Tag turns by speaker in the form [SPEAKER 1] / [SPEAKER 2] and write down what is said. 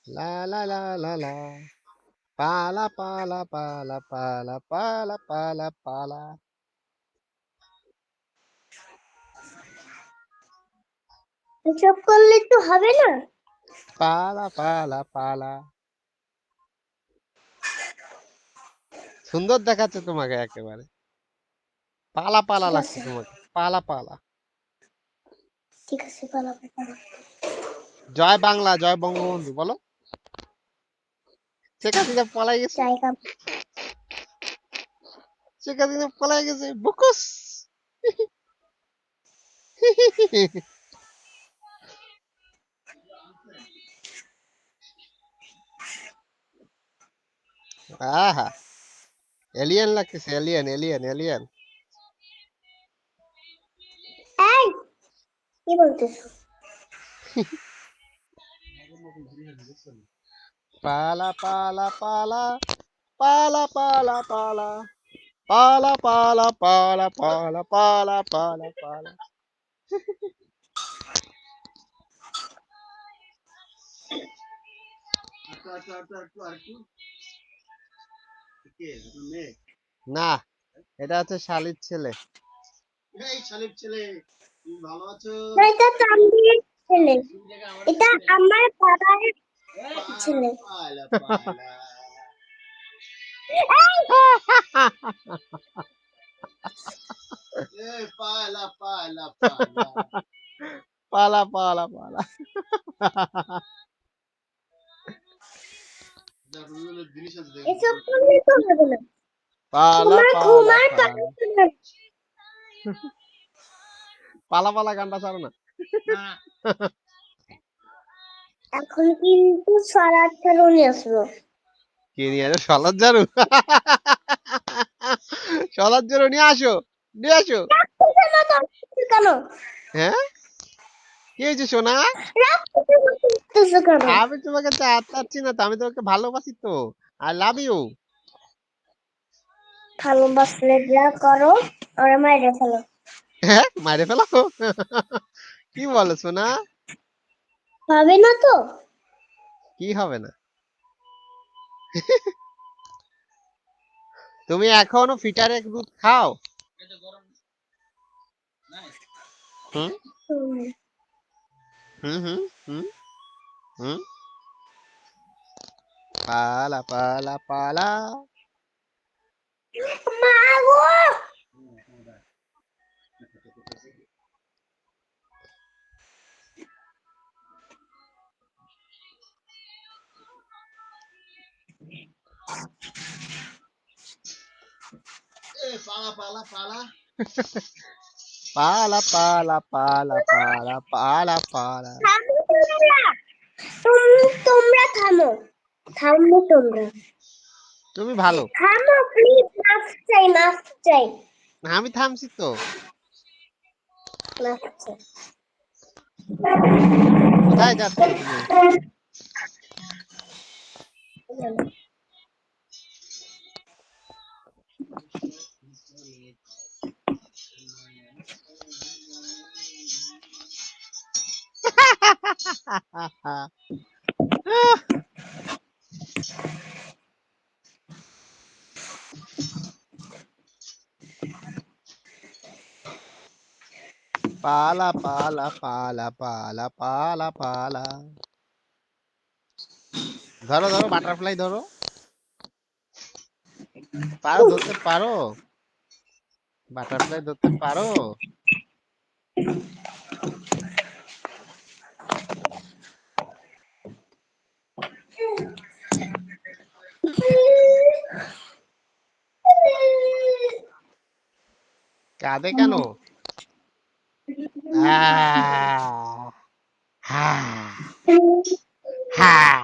[SPEAKER 1] লা লা লা লা লা পালা পালা পালা পালা পালা পালা পালা
[SPEAKER 2] এসব করলে তো হবে না।
[SPEAKER 1] পালা পালা পালা। সুন্দর দেখাচ্ছে তোমাকে একেবারে। পালা পালা
[SPEAKER 2] ঠিক
[SPEAKER 1] লাগছে
[SPEAKER 2] আছে,
[SPEAKER 1] তোমাকে, পালা পালা।
[SPEAKER 2] ঠিক আছে, পালাবো, পালাবো।
[SPEAKER 1] জয় বাংলা, জয় বঙ্গবন্ধু বলো। শেখ হাসিনা পলাই গেছে,
[SPEAKER 2] জায়গা।
[SPEAKER 1] শেখ হাসিনা পলাই গেছে বুকুস। আহা, এলিয়েন লাগতেছে, এলিয়েন এলিয়েন এলিয়েন।
[SPEAKER 2] এই, কি বলতেছো?
[SPEAKER 1] পালা পালা পালা পালা পালা পালা পালা পালা পালা পালা পালা পালা পালা। না, এটা হচ্ছে শালির ছেলে।
[SPEAKER 2] না, এটা তানভীরের ছেলে। এটা আমার বাবার ছেলে। এই,
[SPEAKER 1] পালা পালা পালা।
[SPEAKER 2] এসব করলে তো হবে না।
[SPEAKER 1] পালা
[SPEAKER 2] তোমার
[SPEAKER 1] পালা
[SPEAKER 2] ঘুমার
[SPEAKER 1] পালা
[SPEAKER 2] পালা না।
[SPEAKER 1] পালা পালা গানটা ছাড়ো না।
[SPEAKER 2] এখন কিন্তু সরার ছাড়ুনি আসবো।
[SPEAKER 1] কে নিয়ে আসো? সলার ঝাড়ু। সলার ঝাড়ু নিয়ে আসো, নিয়ে আসো।
[SPEAKER 2] কেন?
[SPEAKER 1] হ্যাঁ, কি হয়েছে সোনা?
[SPEAKER 2] কেন?
[SPEAKER 1] আমি তোমাকে চাচ্ছি না তো, আমি তোমাকে ভালোবাসি তো। I love you.
[SPEAKER 2] ভালোবাসলে যা করো, ওরা মাইরে ফেলো।
[SPEAKER 1] হ্যাঁ, মাইরে ফেলো। কি বলো সোনা?
[SPEAKER 2] হবে না তো?
[SPEAKER 1] কি হবে না? তুমি এখনো ফিটারের দুধ খাও? হুম
[SPEAKER 2] হুম।
[SPEAKER 1] হুম হুম হুম হুম। পালা পালা পালা
[SPEAKER 2] মা গো!
[SPEAKER 1] পালা পালা পালা পালা পালা পালা।
[SPEAKER 2] থামো তোমরা। তোমরা থামো। থামো তোমরা।
[SPEAKER 1] তুমি ভালো।
[SPEAKER 2] থামো প্লিজ, মাফ চাই, মাফ চাই।
[SPEAKER 1] আমি থামছি তো।
[SPEAKER 2] মাফ চাই।
[SPEAKER 1] কোথায় যাচ্ছ তুমি? পালা পালা পালা পালা পালা পালা। ধরো ধরো, বাটারফ্লাই ধরো। পারো, ধরতে পারো? বাটারফ্লাই ধরতে পারো? কাঁদে কেন? আহ, হা, হা, হা।